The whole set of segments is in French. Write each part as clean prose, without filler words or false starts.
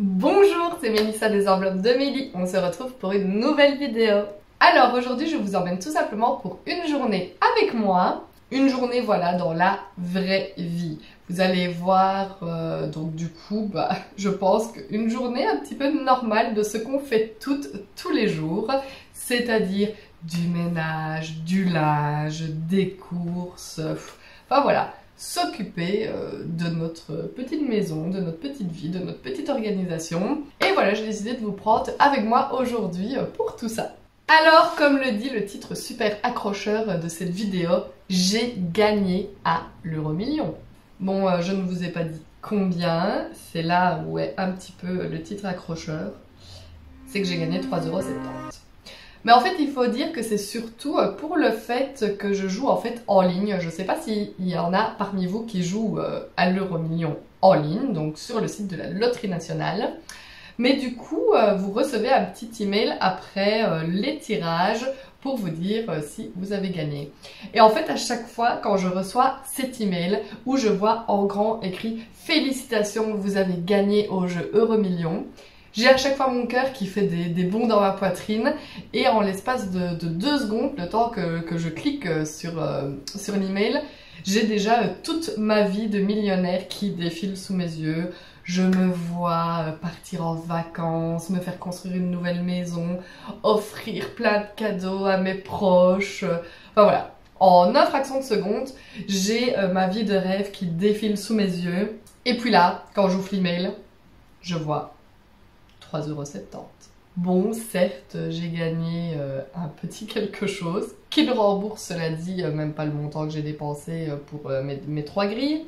Bonjour, c'est Mélissa des enveloppes de Mélie. On se retrouve pour une nouvelle vidéo. Alors aujourd'hui, je vous emmène tout simplement pour une journée avec moi. Une journée, voilà, dans la vraie vie. Vous allez voir, donc du coup, je pense qu'une journée un petit peu normale de ce qu'on fait tous les jours. C'est-à-dire du ménage, du linge, des courses, enfin voilà. S'occuper de notre petite maison, de notre petite vie, de notre petite organisation. Et voilà, j'ai décidé de vous prendre avec moi aujourd'hui pour tout ça. Alors, comme le dit le titre super accrocheur de cette vidéo, j'ai gagné à l'euro-million. Bon, je ne vous ai pas dit combien, c'est là où est un petit peu le titre accrocheur. C'est que j'ai gagné 3,70 €. Mais en fait, il faut dire que c'est surtout pour le fait que je joue en fait en ligne. Je ne sais pas s'il y en a parmi vous qui jouent à l'euro-million en ligne, donc sur le site de la Loterie Nationale. Mais du coup, vous recevez un petit email après les tirages pour vous dire si vous avez gagné. Et en fait, à chaque fois, quand je reçois cet email où je vois en grand écrit « Félicitations, vous avez gagné au jeu Euro-million », j'ai à chaque fois mon cœur qui fait des bonds dans ma poitrine et en l'espace de 2 secondes, le temps que je clique sur l'email, j'ai déjà toute ma vie de millionnaire qui défile sous mes yeux. Je me vois partir en vacances, me faire construire une nouvelle maison, offrir plein de cadeaux à mes proches. Enfin voilà, en une fraction de seconde, j'ai ma vie de rêve qui défile sous mes yeux. Et puis là, quand j'ouvre l'email, je vois 3,70 €. Bon, certes, j'ai gagné un petit quelque chose qui me rembourse, cela dit, même pas le montant que j'ai dépensé pour mes 3 grilles.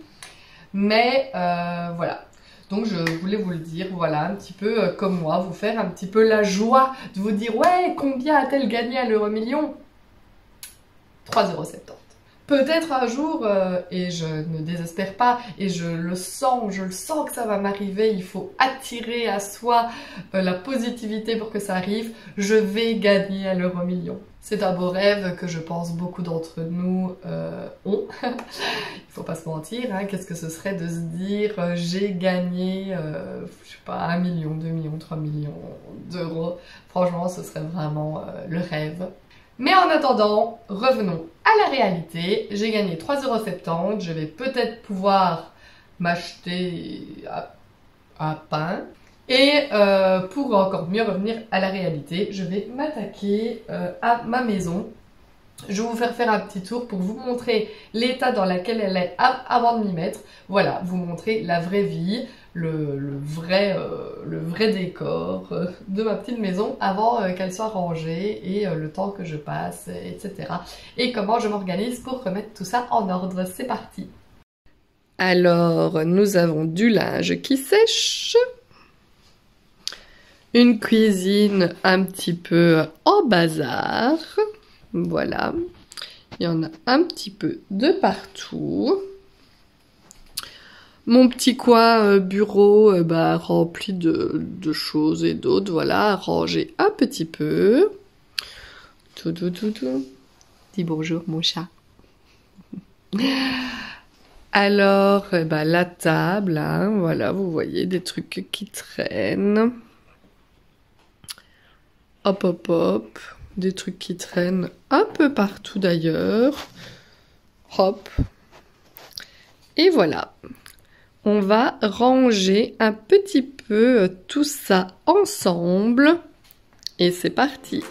Mais voilà. Donc je voulais vous le dire, voilà, un petit peu comme moi, vous faire un petit peu la joie de vous dire « Ouais, combien a-t-elle gagné à l'euro-million » 3,70 €. Peut-être un jour, et je ne désespère pas, et je le sens que ça va m'arriver, il faut attirer à soi la positivité pour que ça arrive, je vais gagner à l'euro-million. C'est un beau rêve que je pense beaucoup d'entre nous ont. Il faut pas se mentir, hein, qu'est-ce que ce serait de se dire j'ai gagné, je sais pas, 1 million, 2 millions, 3 millions d'euros. Franchement, ce serait vraiment le rêve. Mais en attendant, revenons à la réalité. J'ai gagné 3,70 €. Je vais peut-être pouvoir m'acheter un pain. Et pour encore mieux revenir à la réalité, je vais m'attaquer à ma maison. Je vais vous faire un petit tour pour vous montrer l'état dans lequel elle est avant de m'y mettre. Voilà, vous montrer la vraie vie, le vrai décor de ma petite maison avant qu'elle soit rangée et le temps que je passe, etc. Et comment je m'organise pour remettre tout ça en ordre. C'est parti! Alors, nous avons du linge qui sèche, une cuisine un petit peu en bazar. Voilà, il y en a un petit peu de partout. Mon petit coin bureau rempli de choses et d'autres, voilà, rangé un petit peu. Tout. Dis bonjour mon chat. Alors, la table, hein, voilà, vous voyez des trucs qui traînent. Hop. Des trucs qui traînent un peu partout d'ailleurs. Hop. Et voilà. On va ranger un petit peu tout ça ensemble. Et c'est parti.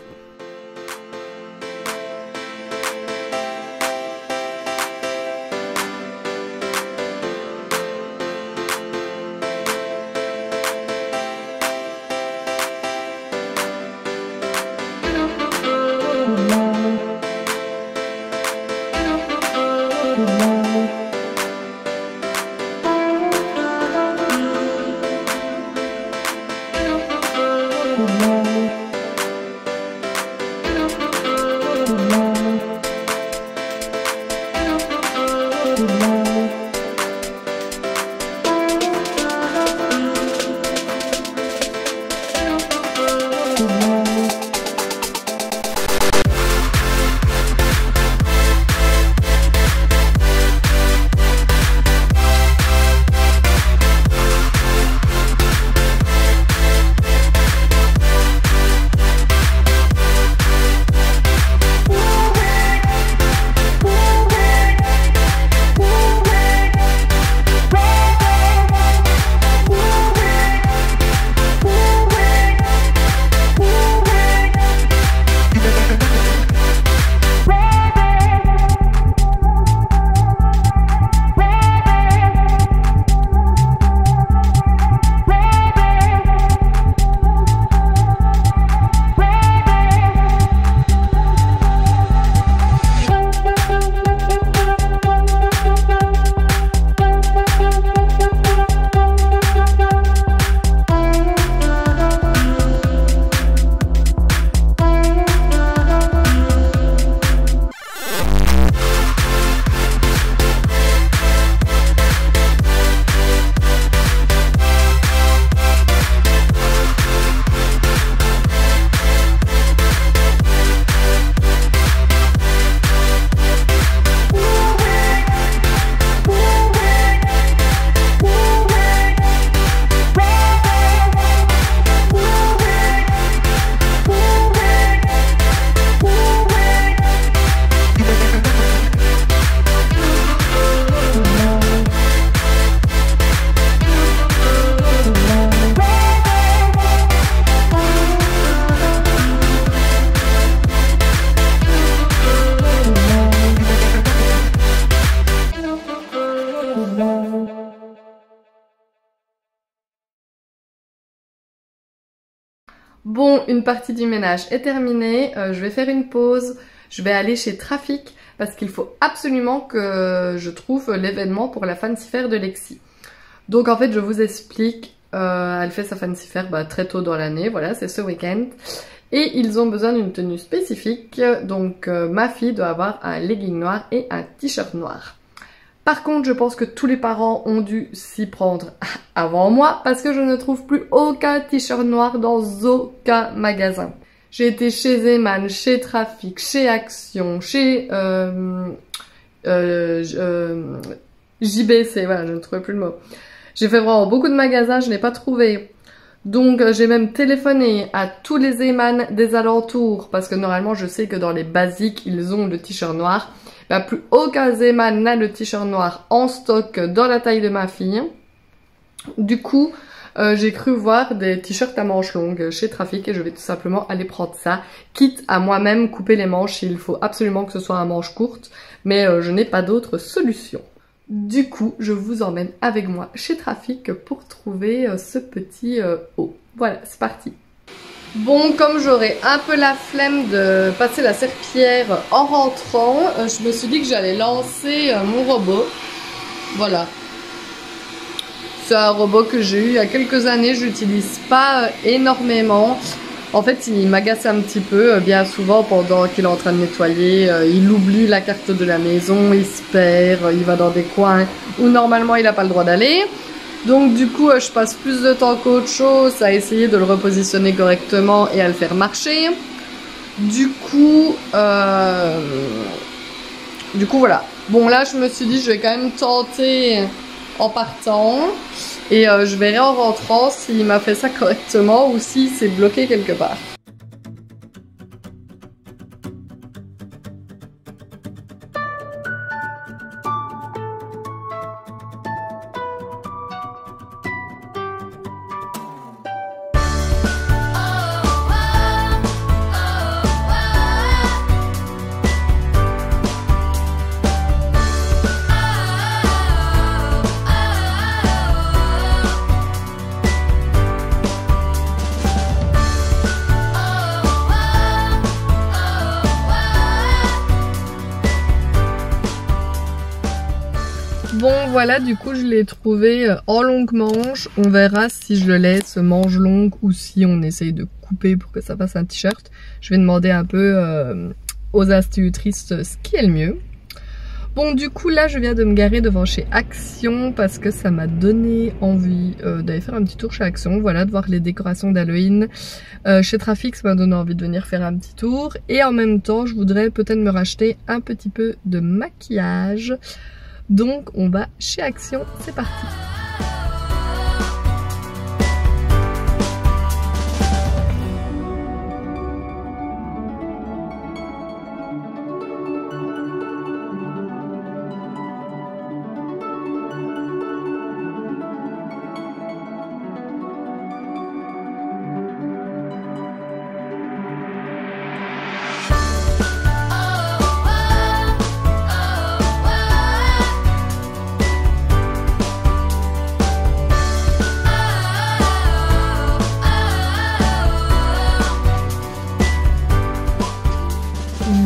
Bon, une partie du ménage est terminée, je vais faire une pause, je vais aller chez Trafic parce qu'il faut absolument que je trouve l'événement pour la Fancy Fair de Lexi. Donc en fait je vous explique, elle fait sa Fancy Fair très tôt dans l'année, voilà, c'est ce week-end. Et ils ont besoin d'une tenue spécifique, donc ma fille doit avoir un legging noir et un t-shirt noir. Par contre, je pense que tous les parents ont dû s'y prendre avant moi parce que je ne trouve plus aucun t-shirt noir dans aucun magasin. J'ai été chez Zeman, chez Trafic, chez Action, chez JBC, voilà, je ne trouvais plus le mot. J'ai fait vraiment beaucoup de magasins, je n'ai pas trouvé. Donc j'ai même téléphoné à tous les Zeman des alentours parce que normalement je sais que dans les basiques ils ont le t-shirt noir. Plus aucun Zeman n'a le t-shirt noir en stock dans la taille de ma fille. Du coup, j'ai cru voir des t-shirts à manches longues chez Trafic et je vais tout simplement aller prendre ça, quitte à moi-même couper les manches. Il faut absolument que ce soit à manches courtes, mais je n'ai pas d'autre solution. Du coup, je vous emmène avec moi chez Trafic pour trouver ce petit haut. Voilà, c'est parti. Bon, comme j'aurais un peu la flemme de passer la serpillière en rentrant, je me suis dit que j'allais lancer mon robot. Voilà. C'est un robot que j'ai eu il y a quelques années, je l'utilise pas énormément. En fait, il m'agace un petit peu, bien souvent pendant qu'il est en train de nettoyer. Il oublie la carte de la maison, il se perd, il va dans des coins où normalement il n'a pas le droit d'aller. Donc du coup, je passe plus de temps qu'autre chose à essayer de le repositionner correctement et à le faire marcher. Du coup, voilà. Bon là, je me suis dit, je vais quand même tenter en partant. Et je verrai en rentrant s'il m'a fait ça correctement ou s'il s'est bloqué quelque part. Bon voilà, du coup je l'ai trouvé en longue manche. On verra si je le laisse manche longue ou si on essaye de couper pour que ça fasse un t-shirt. Je vais demander un peu aux institutrices ce qui est le mieux. Bon du coup là je viens de me garer devant chez Action parce que ça m'a donné envie d'aller faire un petit tour chez Action. Voilà, de voir les décorations d'Halloween. Chez Trafic ça m'a donné envie de venir faire un petit tour. Et en même temps je voudrais peut-être me racheter un petit peu de maquillage. Donc on va chez Action, c'est parti.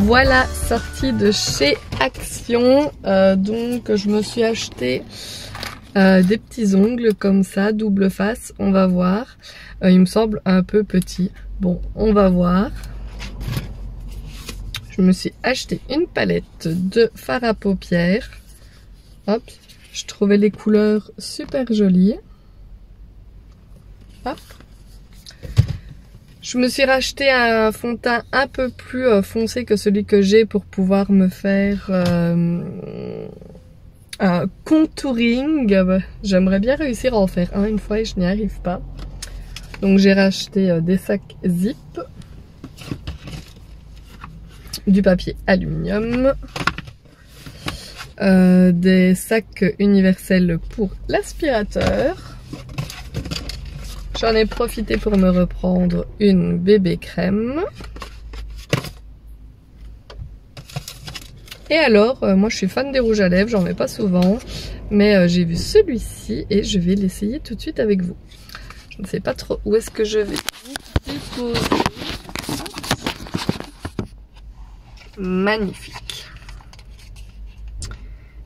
Voilà, sortie de chez Action, donc je me suis acheté des petits ongles comme ça, double face, on va voir. Il me semble un peu petit, bon on va voir. Je me suis acheté une palette de fard à paupières. Hop, je trouvais les couleurs super jolies. Hop. Je me suis racheté un fond de teint un peu plus foncé que celui que j'ai pour pouvoir me faire un contouring. J'aimerais bien réussir à en faire un une fois et je n'y arrive pas. Donc j'ai racheté des sacs zip, du papier aluminium, des sacs universels pour l'aspirateur. J'en ai profité pour me reprendre une bébé crème. Et alors, moi je suis fan des rouges à lèvres, j'en mets pas souvent. Mais j'ai vu celui-ci et je vais l'essayer tout de suite avec vous. Je ne sais pas trop où est-ce que je vais. déposer. Magnifique.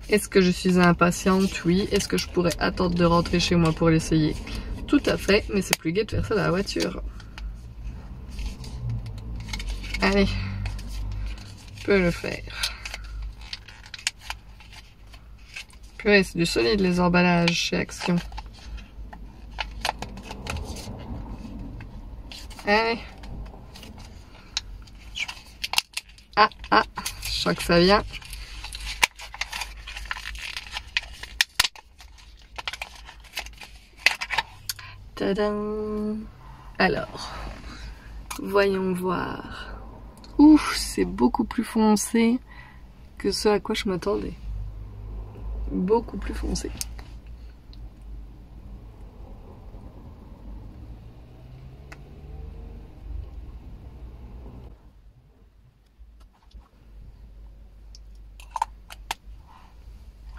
Est-ce que je suis impatiente? Oui. Est-ce que je pourrais attendre de rentrer chez moi pour l'essayer? Tout à fait, mais c'est plus gai de faire ça dans la voiture. Allez, je peux le faire. Purée, c'est du solide les emballages chez Action. Allez. Ah, je sens que ça vient. Tadam! Alors, voyons voir. Ouf, c'est beaucoup plus foncé que ce à quoi je m'attendais. Beaucoup plus foncé.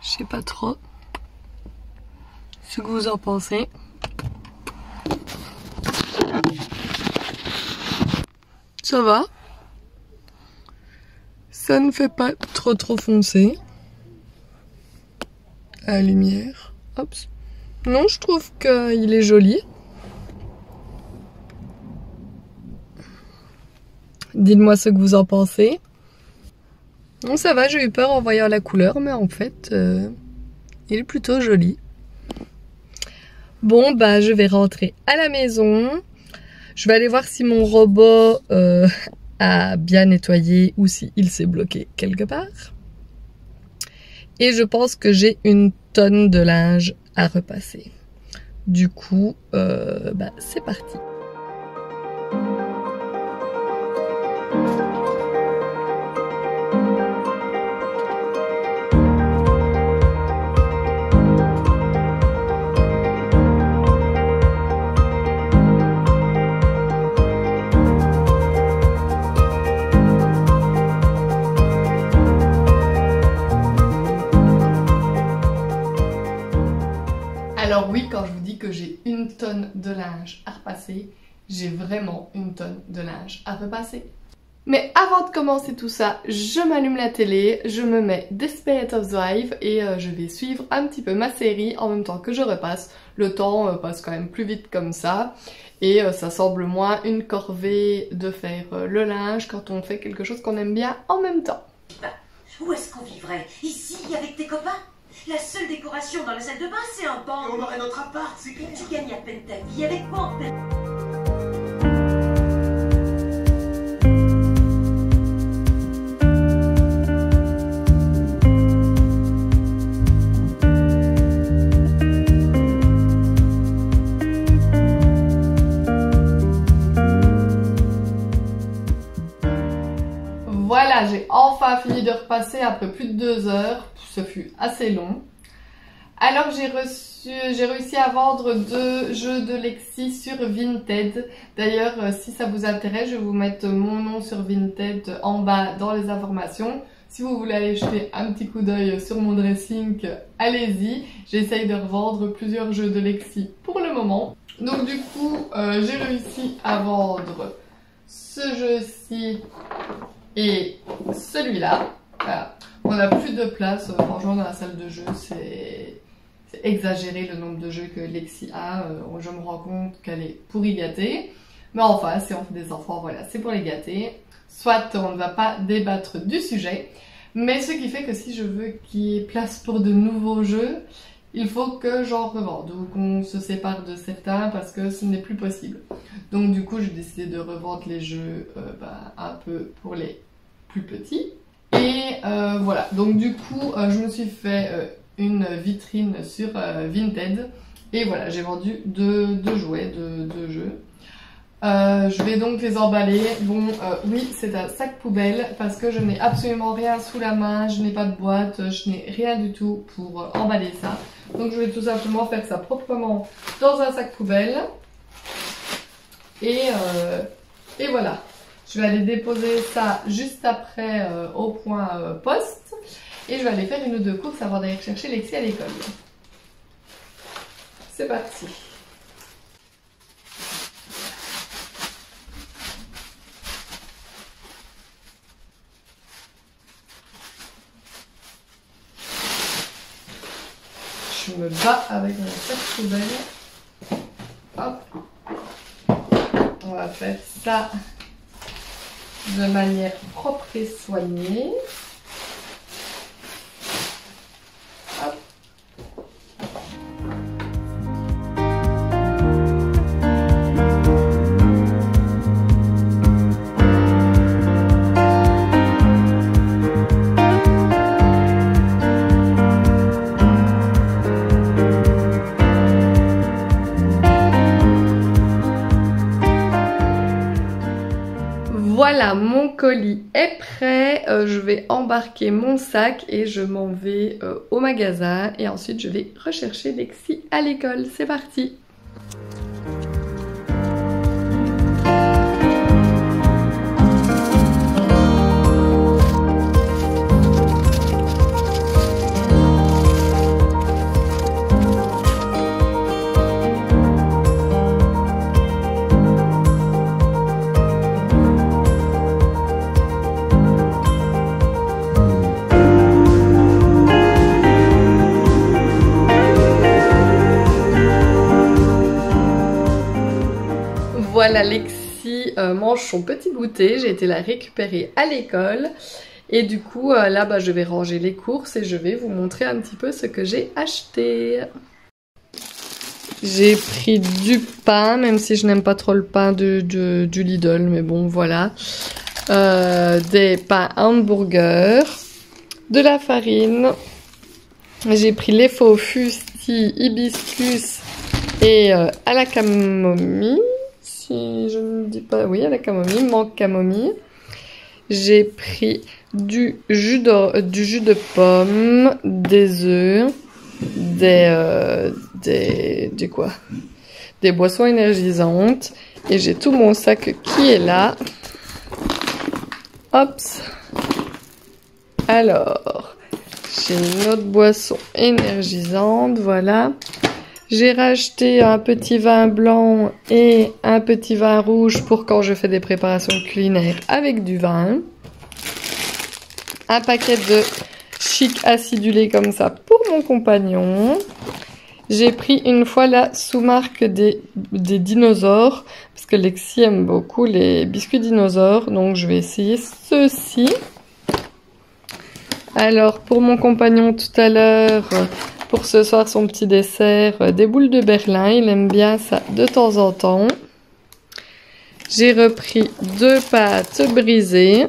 Je sais pas trop ce que vous en pensez. Ça va. Ça ne fait pas trop foncé. À la lumière. Hop. Non, je trouve qu'il est joli. Dites-moi ce que vous en pensez. Non, ça va, j'ai eu peur en voyant la couleur, mais en fait, il est plutôt joli. Bon, bah, je vais rentrer à la maison. Je vais aller voir si mon robot a bien nettoyé ou si il s'est bloqué quelque part. Et je pense que j'ai une tonne de linge à repasser. Du coup, bah, c'est parti. Alors oui, quand je vous dis que j'ai une tonne de linge à repasser, j'ai vraiment une tonne de linge à repasser. Mais avant de commencer tout ça, je m'allume la télé, je me mets Desperate Housewives et je vais suivre un petit peu ma série en même temps que je repasse. Le temps passe quand même plus vite comme ça et ça semble moins une corvée de faire le linge quand on fait quelque chose qu'on aime bien en même temps. Où est-ce qu'on vivrait? Ici, avec tes copains? La seule décoration dans la salle de bain, c'est un banc. Et on aurait notre appart, c'est clair. Tu gagnes à peine ta vie avec moi. Voilà, j'ai enfin fini de repasser après plus de 2 heures. Ce fut assez long. Alors j'ai réussi à vendre 2 jeux de Lexi sur Vinted. D'ailleurs, si ça vous intéresse, je vais vous mettre mon nom sur Vinted en bas dans les informations. Si vous voulez aller jeter un petit coup d'œil sur mon dressing, allez-y. J'essaye de revendre plusieurs jeux de Lexi pour le moment. Donc du coup, j'ai réussi à vendre ce jeu-ci et celui-là. Voilà. On n'a plus de place, franchement, dans la salle de jeu, c'est exagéré le nombre de jeux que Lexi a. Je me rends compte qu'elle est pourri gâtée. Mais enfin, si on fait des enfants, voilà, c'est pour les gâter. Soit on ne va pas débattre du sujet, mais ce qui fait que si je veux qu'il y ait place pour de nouveaux jeux, il faut que j'en revende ou qu'on se sépare de certains parce que ce n'est plus possible. Donc du coup, j'ai décidé de revendre les jeux un peu pour les plus petits. Et voilà, donc du coup, je me suis fait une vitrine sur Vinted. Et voilà, j'ai vendu deux jouets, deux jeux. Je vais donc les emballer. Bon, oui, c'est un sac poubelle parce que je n'ai absolument rien sous la main, je n'ai pas de boîte, je n'ai rien du tout pour emballer ça. Donc je vais tout simplement faire ça proprement dans un sac poubelle. Et voilà. Je vais aller déposer ça juste après au point poste. Et je vais aller faire une ou deux courses avant d'aller chercher Lexi à l'école. C'est parti. me bats avec mon sac poubelle. Hop. On va faire ça de manière propre et soignée. Hop. Voilà, mon colis est prêt, je vais embarquer mon sac et je m'en vais au magasin et ensuite je vais rechercher Lexi à l'école. C'est parti! Voilà, Lexi mange son petit goûter, j'ai été la récupérer à l'école et du coup là je vais ranger les courses et je vais vous montrer un petit peu ce que j'ai acheté. J'ai pris du pain, même si je n'aime pas trop le pain du Lidl, mais bon voilà. Des pains hamburger, de la farine, j'ai pris les faux fusti, hibiscus et à la camomille. Si je ne dis pas, oui, à la camomille, mangue camomille. J'ai pris du jus de pomme, des œufs, des boissons énergisantes. Et j'ai tout mon sac qui est là. Hop. Alors, j'ai une autre boisson énergisante, voilà. J'ai racheté un petit vin blanc et un petit vin rouge pour quand je fais des préparations culinaires avec du vin. Un paquet de chic acidulé comme ça pour mon compagnon. J'ai pris une fois la sous-marque des dinosaures parce que Lexi aime beaucoup les biscuits dinosaures. Donc je vais essayer ceux-ci. Alors pour mon compagnon tout à l'heure... Pour ce soir, son petit dessert, des boules de Berlin. Il aime bien ça de temps en temps. J'ai repris 2 pâtes brisées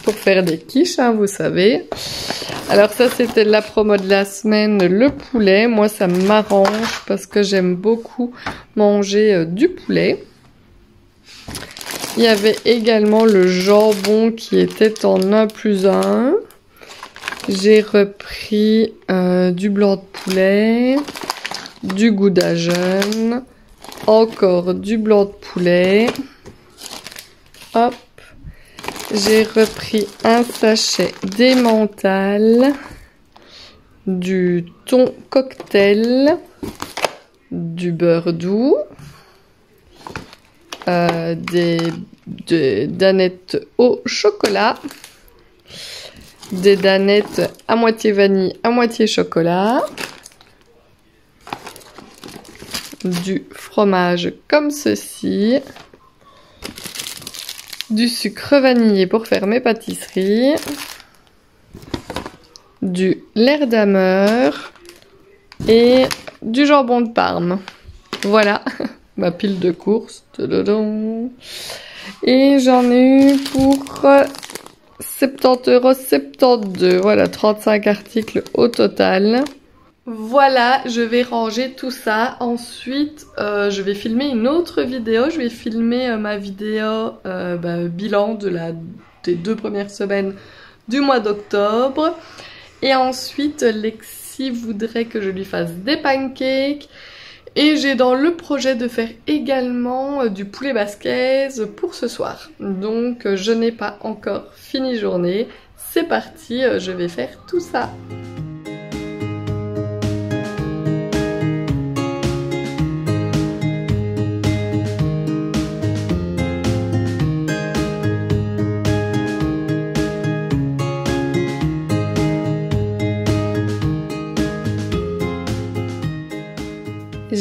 pour faire des quiches, hein, vous savez. Alors ça, c'était la promo de la semaine, le poulet. Moi, ça m'arrange parce que j'aime beaucoup manger du poulet. Il y avait également le jambon qui était en 1+1. J'ai repris du blanc de poulet, du gouda jaune, encore du blanc de poulet. Hop. J'ai repris un sachet d'emmental, du thon cocktail, du beurre doux, des danettes au chocolat. Des danettes à moitié vanille, à moitié chocolat. Du fromage comme ceci. Du sucre vanillé pour faire mes pâtisseries. Du lait d'ameur. Et du jambon de Parme. Voilà, ma pile de courses. Et j'en ai eu pour... 70,72 €, voilà, 35 articles au total. Voilà, je vais ranger tout ça. Ensuite, je vais filmer une autre vidéo. Je vais filmer ma vidéo bilan des 2 premières semaines du mois d'octobre. Et ensuite, Lexi voudrait que je lui fasse des pancakes. Et j'ai dans le projet de faire également du poulet basquez pour ce soir. Donc je n'ai pas encore fini journée. C'est parti, je vais faire tout ça.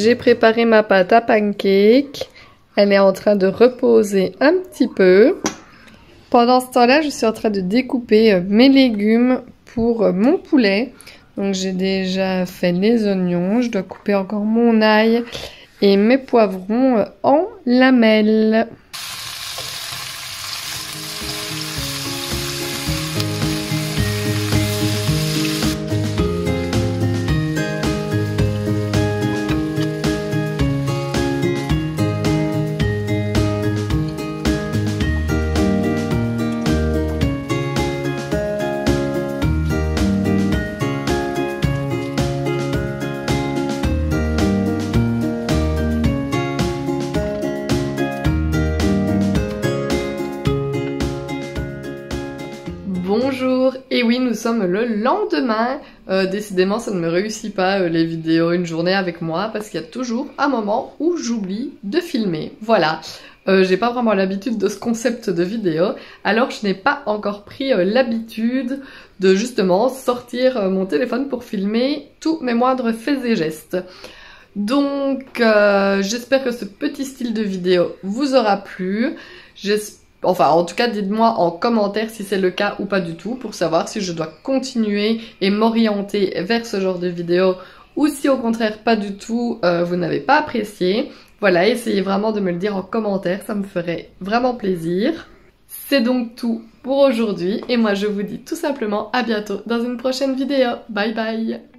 J'ai préparé ma pâte à pancake. Elle est en train de reposer un petit peu. Pendant ce temps-là, je suis en train de découper mes légumes pour mon poulet. Donc j'ai déjà fait les oignons. Je dois couper encore mon ail et mes poivrons en lamelles. Bonjour, et oui nous sommes le lendemain, décidément ça ne me réussit pas les vidéos une journée avec moi parce qu'il y a toujours un moment où j'oublie de filmer, voilà. J'ai pas vraiment l'habitude de ce concept de vidéo, alors je n'ai pas encore pris l'habitude de justement sortir mon téléphone pour filmer tous mes moindres faits et gestes. Donc j'espère que ce petit style de vidéo vous aura plu, enfin, en tout cas, dites-moi en commentaire si c'est le cas ou pas du tout pour savoir si je dois continuer et m'orienter vers ce genre de vidéo ou si au contraire pas du tout, vous n'avez pas apprécié. Voilà, essayez vraiment de me le dire en commentaire, ça me ferait vraiment plaisir. C'est donc tout pour aujourd'hui et moi je vous dis tout simplement à bientôt dans une prochaine vidéo. Bye bye!